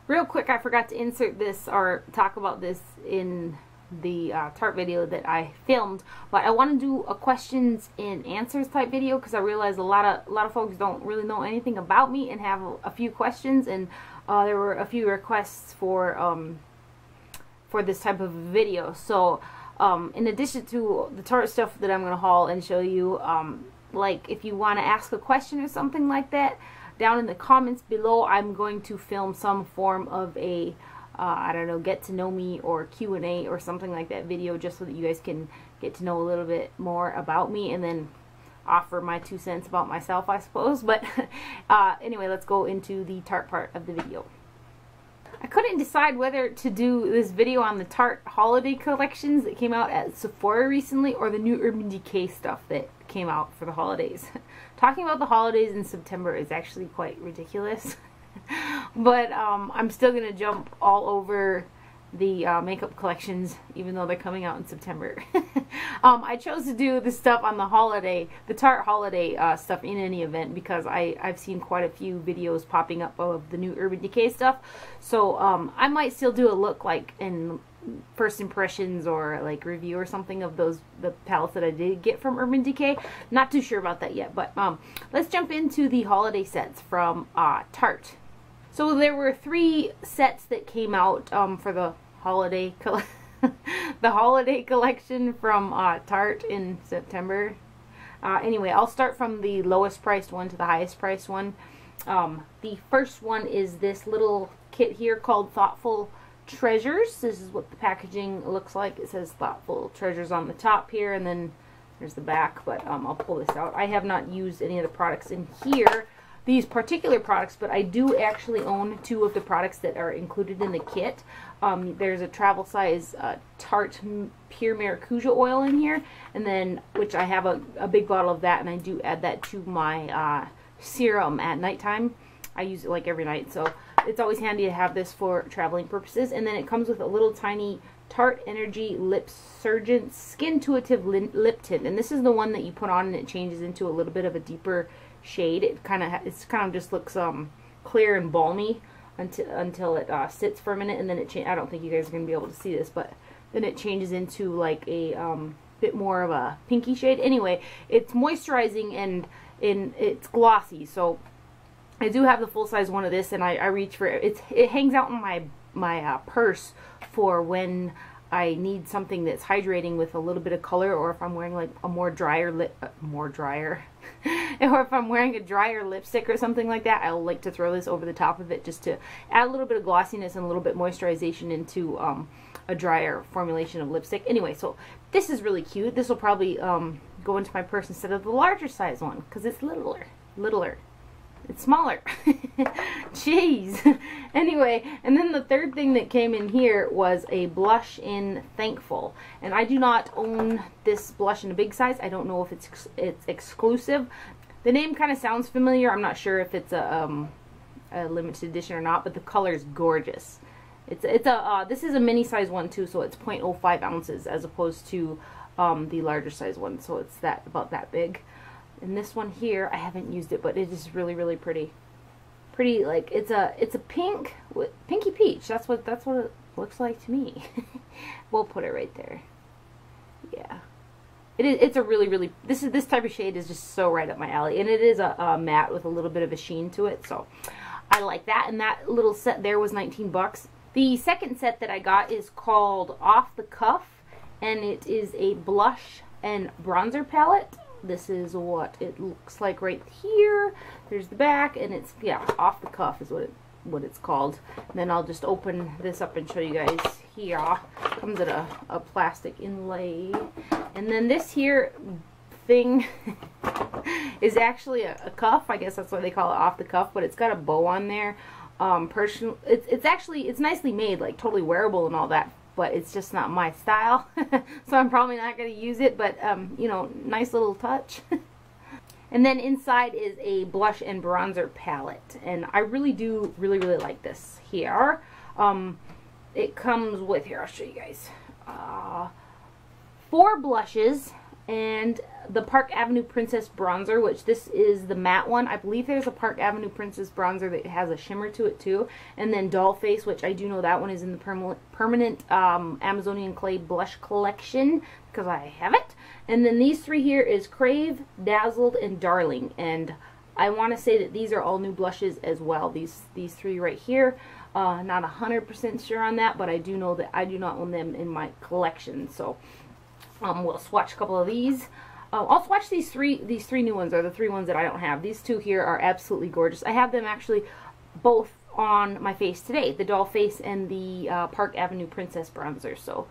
Real quick, I forgot to insert this or talk about this in the Tarte video that I filmed, but I want to do a questions and answers type video because I realize a lot of folks don't really know anything about me and have a few questions, and there were a few requests for this type of video. So in addition to the Tarte stuff that I'm going to haul and show you, like if you want to ask a question or something like that, down in the comments below, I'm going to film some form of a I don't know, get to know me or Q&A or something like that video, just so that you guys can get to know a little bit more about me and then offer my 2 cents about myself, I suppose. But anyway, let's go into the Tarte part of the video. I couldn't decide whether to do this video on the Tarte holiday collections that came out at Sephora recently or the new Urban Decay stuff that came out for the holidays. Talking about the holidays in September is actually quite ridiculous. But I'm still going to jump all over the makeup collections, even though they're coming out in September. I chose to do the stuff on the holiday, the Tarte holiday stuff in any event, because I've seen quite a few videos popping up of the new Urban Decay stuff. So I might still do a look like in first impressions or like review or something of the palettes that I did get from Urban Decay. Not too sure about that yet, but let's jump into the holiday sets from Tarte. So there were 3 sets that came out for the holiday collection from Tarte in September. Anyway, I'll start from the lowest priced one to the highest priced one. The first one is this little kit here called Thoughtful Treasures. This is what the packaging looks like. It says Thoughtful Treasures on the top here, and then there's the back, but I'll pull this out. I have not used any of the products in here, these particular products, but I do actually own 2 of the products that are included in the kit. There's a travel size Tarte Pure Maracuja oil in here, and then, which I have a big bottle of that, and I do add that to my serum at nighttime. I use it like every night, so it's always handy to have this for traveling purposes. And then it comes with a little tiny Tarte Energy Lip Surgent Skin Intuitive Lip Tint, and this is the one that you put on and it changes into a little bit of a deeper shade. It kind of just looks clear and balmy until it sits for a minute, and then I don't think you guys are going to be able to see this, but then it changes into like a bit more of a pinky shade. Anyway, it's moisturizing and it's glossy, so I do have the full-size one of this, and I reach for it. It hangs out in my purse for when I need something that's hydrating with a little bit of color, or if I'm wearing like a or if I'm wearing a drier lipstick or something like that, I'll like to throw this over the top of it just to add a little bit of glossiness and a little bit moisturization into a drier formulation of lipstick. Anyway, so this is really cute. This will probably go into my purse instead of the larger size one because it's littler. It's smaller. Jeez. Anyway, and then the third thing that came in here was a blush in Thankful. And I do not own this blush in a big size. I don't know if it's exclusive. The name kind of sounds familiar. I'm not sure if it's a limited edition or not, but the color is gorgeous. This is a mini size one too, so it's 0.05 ounces as opposed to the larger size one, so it's about that big. And this one here, I haven't used it, but it is really, really pretty. Pretty, like it's a pink, pinky peach. That's what it looks like to me. We'll put it right there. Yeah, it's a really, really. This type of shade is just so right up my alley, and it is a matte with a little bit of a sheen to it. So I like that. And that little set there was 19 bucks. The second set that I got is called Off the Cuff, and it is a blush and bronzer palette. This is what it looks like right here. There's the back, and it's, yeah, Off the Cuff is what it's called. And then I'll just open this up and show you guys here. Comes in a plastic inlay. And then this here thing is actually a cuff. I guess that's why they call it Off the Cuff, but it's got a bow on there. It's nicely made, like totally wearable and all that, but it's just not my style. So I'm probably not going to use it, but you know, nice little touch. And then inside is a blush and bronzer palette, and I really do really like this here. It comes with, here, I'll show you guys, 4 blushes, and the Park Avenue Princess Bronzer, which this is the matte one. I believe there's a Park Avenue Princess Bronzer that has a shimmer to it too. And then Dollface, which I do know that one is in the permanent Amazonian Clay Blush Collection, because I have it. And then these three here is Crave, Dazzled, and Darling. And I want to say that these are all new blushes as well. These three right here. Not 100% sure on that, but I do know that I do not own them in my collection. So we'll swatch a couple of these. I'll swatch these three new ones, are the three ones that I don't have. These two here are absolutely gorgeous. I have them actually both on my face today, the Dollface and the Park Avenue Princess Bronzer. So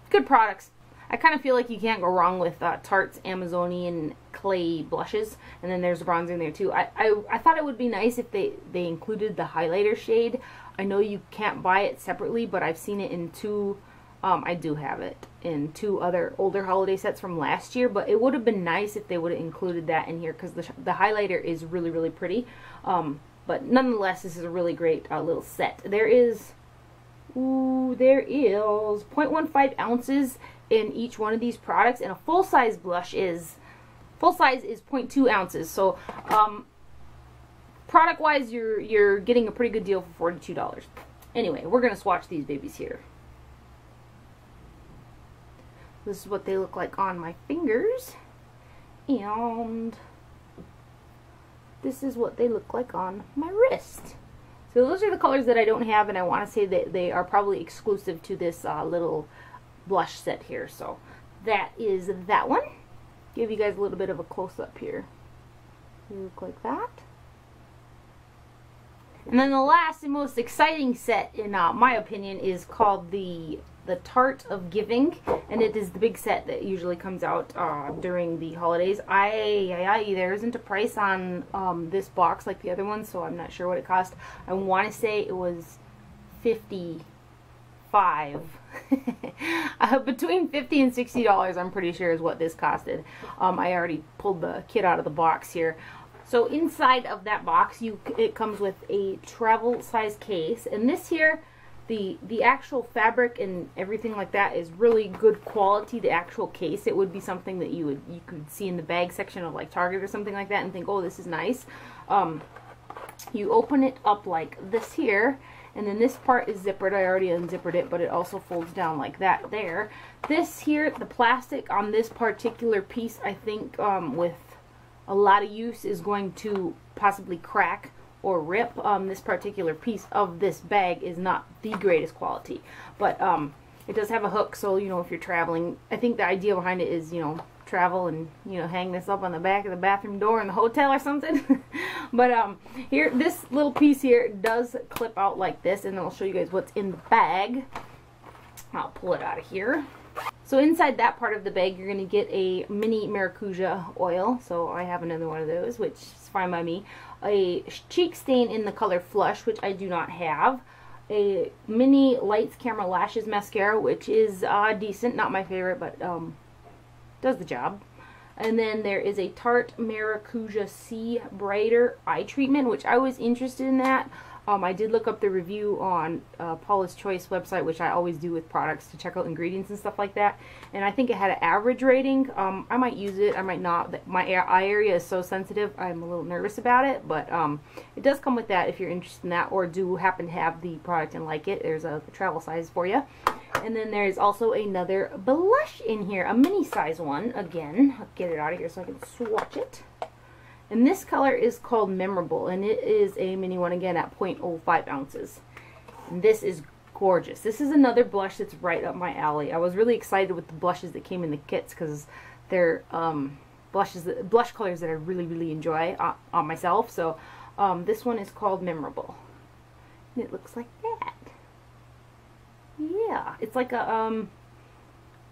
good products. I kind of feel like you can't go wrong with Tarte's Amazonian Clay blushes, and then there's a bronzer in there too. I thought it would be nice if they included the highlighter shade. I know you can't buy it separately, but I've seen it in two. I do have it in two other older holiday sets from last year, but it would have been nice if they would have included that in here, because the highlighter is really, really pretty. But nonetheless, this is a really great little set. There is 0.15 ounces in each one of these products, and a full-size blush is 0.2 ounces. So product-wise, you're getting a pretty good deal for $42. Anyway, we're gonna swatch these babies here. This is what they look like on my fingers, and this is what they look like on my wrist. So those are the colors that I don't have, and I want to say that they are probably exclusive to this little blush set here. So that is that one. Give you guys a little bit of a close-up here. They look like that. And then the last and most exciting set, in my opinion, is called the Tarte of Giving, and it is the big set that usually comes out during the holidays. There isn't a price on this box like the other one, so I'm not sure what it cost. I want to say it was $55. Between $50 and $60, I'm pretty sure, is what this costed. I already pulled the kit out of the box here. So inside of that box, it comes with a travel size case, and this here, the actual fabric and everything like that is really good quality. The actual case, it would be something that you could see in the bag section of like Target or something like that and think, oh, this is nice. You open it up like this here, and then this part is zippered. I already unzippered it, but it also folds down like that there. This here, the plastic on this particular piece, I think with a lot of use is going to possibly crack or rip. This particular piece of this bag is not the greatest quality, but it does have a hook, so you know, if you're traveling, I think the idea behind it is, you know, travel and, you know, hang this up on the back of the bathroom door in the hotel or something. But here, this little piece here does clip out like this, and I'll show you guys what's in the bag. I'll pull it out of here. So inside that part of the bag, you're going to get a mini maracuja oil. So I have another one of those, which is fine by me. A cheek stain in the color Flush, which I do not have. A mini Lights Camera Lashes mascara, which is decent. Not my favorite, but does the job. And then there is a Tarte Maracuja C Brighter eye treatment, which I was interested in that. I did look up the review on Paula's Choice website, which I always do with products to check out ingredients and stuff like that. And I think it had an average rating. I might use it, I might not. My eye area is so sensitive, I'm a little nervous about it. But it does come with that if you're interested in that, or do happen to have the product and like it. There's a travel size for you. And then there's also another blush in here, a mini size one. Again, I'll get it out of here so I can swatch it. And this color is called Memorable, and it is a mini one, again, at 0.05 ounces. And this is gorgeous. This is another blush that's right up my alley. I was really excited with the blushes that came in the kits, because they're blush colors that I really, really enjoy on myself. So this one is called Memorable. And it looks like that. Yeah, it's like a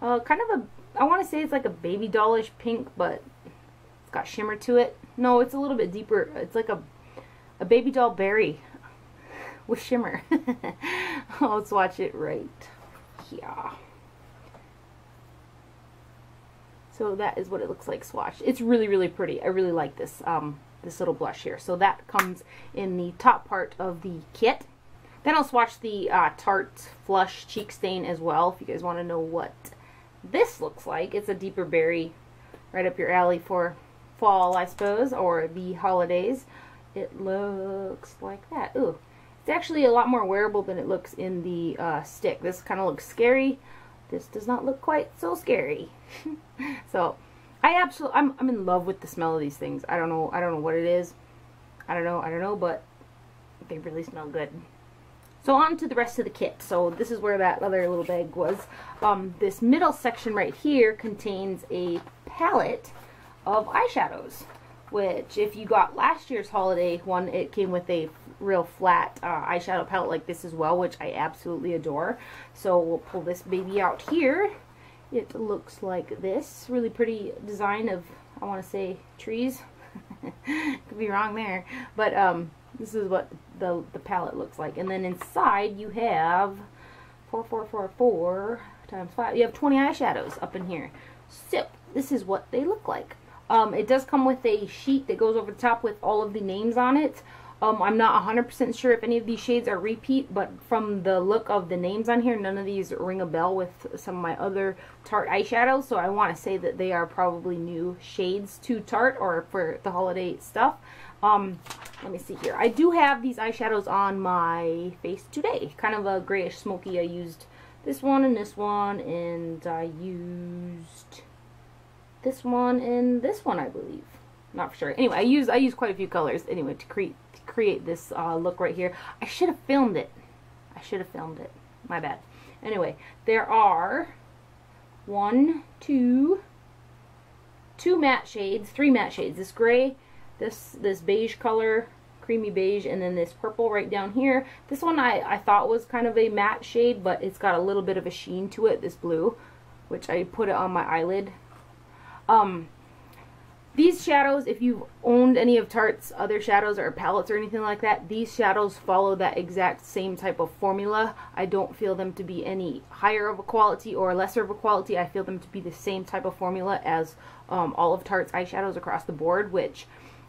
kind of a, I want to say it's like a baby dollish pink, but it's got shimmer to it. No, it's a little bit deeper. It's like a baby doll berry with shimmer. Let's watch it right here. So that is what it looks like swatched. It's really, really pretty. I really like this this little blush here. So that comes in the top part of the kit. Then I'll swatch the Tarte Flush Cheek Stain as well, if you guys want to know what this looks like. It's a deeper berry, right up your alley for fall, I suppose, or the holidays. It looks like that. Ooh, it's actually a lot more wearable than it looks in the stick. This kind of looks scary. This does not look quite so scary. So I'm in love with the smell of these things. I don't know what it is. I don't know, but they really smell good. So on to the rest of the kit. So this is where that other little bag was. This middle section right here contains a palette of eyeshadows, which if you got last year's holiday one, it came with a real flat eyeshadow palette like this as well, which I absolutely adore. So we'll pull this baby out here. It looks like this. Really pretty design of, I want to say, trees. Could be wrong there. But this is what the palette looks like. And then inside you have 4 times 5. You have 20 eyeshadows up in here. So this is what they look like. It does come with a sheet that goes over the top with all of the names on it. I'm not 100% sure if any of these shades are repeat, but from the look of the names on here, none of these ring a bell with some of my other Tarte eyeshadows, so I want to say that they are probably new shades to Tarte or for the holiday stuff. Let me see here. I do have these eyeshadows on my face today. Kind of a grayish smoky. I used this one, and I used this one and this one, I believe. Not for sure. Anyway, I use quite a few colors anyway to create this look right here. I should have filmed it. My bad. Anyway, there are 2 matte shades, 3 matte shades. This gray, this beige color, creamy beige, and then this purple right down here. This one I thought was kind of a matte shade, but it's got a little bit of a sheen to it, this blue, which I put it on my eyelid. These shadows, if you've owned any of Tarte's other shadows or palettes or anything like that, these shadows follow that exact same type of formula. I don't feel them to be any higher of a quality or lesser of a quality. I feel them to be the same type of formula as all of Tarte's eyeshadows across the board, which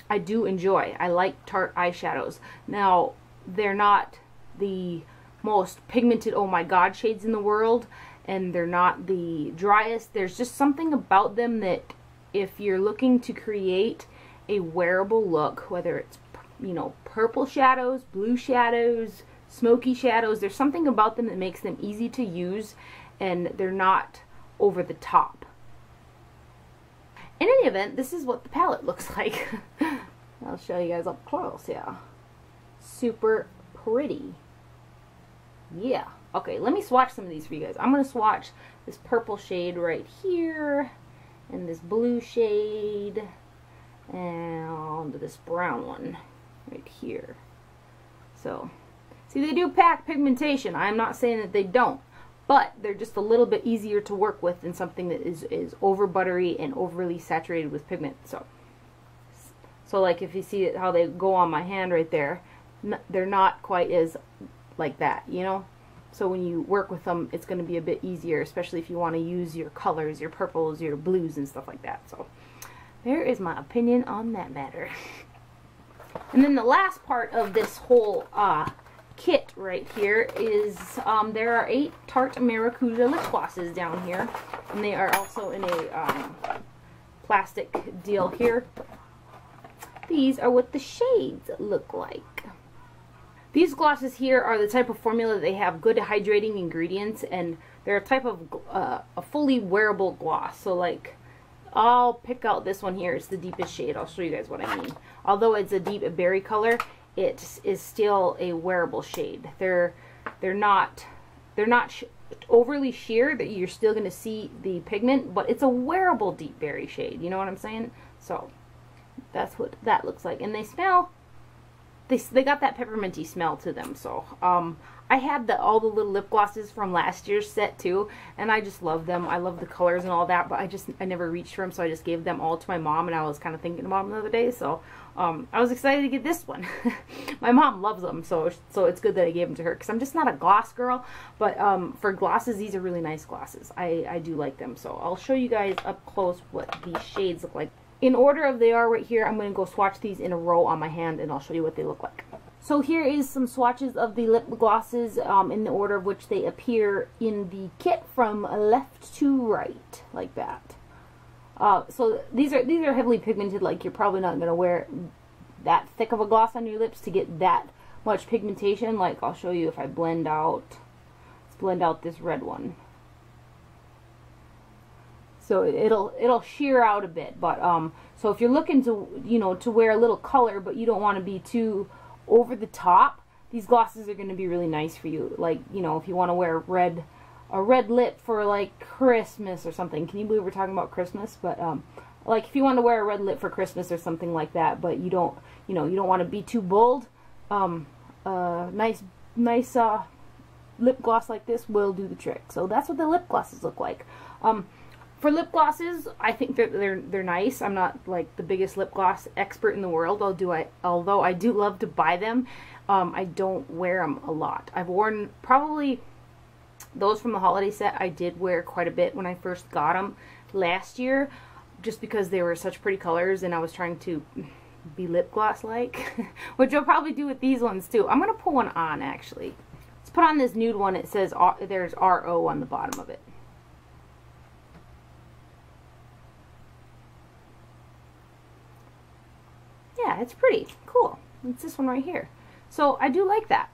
I do enjoy. I like Tarte eyeshadows. Now, they're not the most pigmented, oh my god, shades in the world, and they're not the driest. There's just something about them that if you're looking to create a wearable look, whether it's, you know, purple shadows, blue shadows, smoky shadows, there's something about them that makes them easy to use and they're not over the top. In any event, this is what the palette looks like. I'll show you guys up close, yeah. Super pretty. Yeah. Okay, let me swatch some of these for you guys. I'm going to swatch this purple shade right here, and this blue shade, and this brown one right here. So, see, they do pack pigmentation. I'm not saying that they don't, but they're just a little bit easier to work with than something that is over buttery and overly saturated with pigment. So like if you see how they go on my hand right there, they're not quite as like that, you know? So when you work with them, it's going to be a bit easier, especially if you want to use your colors, your purples, your blues, and stuff like that. So there is my opinion on that matter. And then the last part of this whole kit right here is there are 8 Tarte Maracuja lip glosses down here. And they are also in a plastic deal here. These are what the shades look like. These glosses here are the type of formula that they have good hydrating ingredients, and they're a type of a fully wearable gloss. So like, I'll pick out this one here. It's the deepest shade. I'll show you guys what I mean. Although it's a deep berry color, it is still a wearable shade. They're not overly sheer that you're still going to see the pigment, but it's a wearable deep berry shade. You know what I'm saying? So that's what that looks like, and they smell. They got that pepperminty smell to them. So I had all the little lip glosses from last year's set too, and I just love them. I love the colors and all that, but I never reached for them, so I just gave them all to my mom, and I was kind of thinking about them the other day, so I was excited to get this one. My mom loves them, so it's good that I gave them to her, because I'm just not a gloss girl, but for glosses, these are really nice glosses. I do like them, so I'll show you guys up close what these shades look like. In order of they are right here, I'm going to go swatch these in a row on my hand, and I'll show you what they look like. So here is some swatches of the lip glosses in the order of which they appear in the kit from left to right, like that. So these are heavily pigmented. Like, you're probably not going to wear that thick of a gloss on your lips to get that much pigmentation. Like, I'll show you if I blend out. Let's blend out this red one. So it'll sheer out a bit. But so if you're looking to, you know, to wear a little color, but you don't want to be too over the top, these glosses are going to be really nice for you. Like, you know, if you want to wear a red lip for like Christmas or something. Can you believe we're talking about Christmas? But like, if you want to wear a red lip for Christmas or something like that, but you don't, you know, you don't want to be too bold, nice lip gloss like this will do the trick. So that's what the lip glosses look like. For lip glosses, I think they're nice. I'm not like the biggest lip gloss expert in the world, although I do love to buy them. I don't wear them a lot. I've worn probably those from the holiday set. I did wear quite a bit when I first got them last year, just because they were such pretty colors and I was trying to be lip gloss like, which I'll probably do with these ones too. I'm gonna put one on actually. Let's put on this nude one. It says there's RO on the bottom of it. Yeah, it's pretty cool. It's this one right here. So I do like that.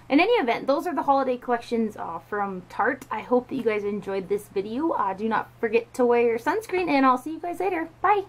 In any event, those are the holiday collections from Tarte. I hope that you guys enjoyed this video. Do not forget to wear your sunscreen, and I'll see you guys later. Bye!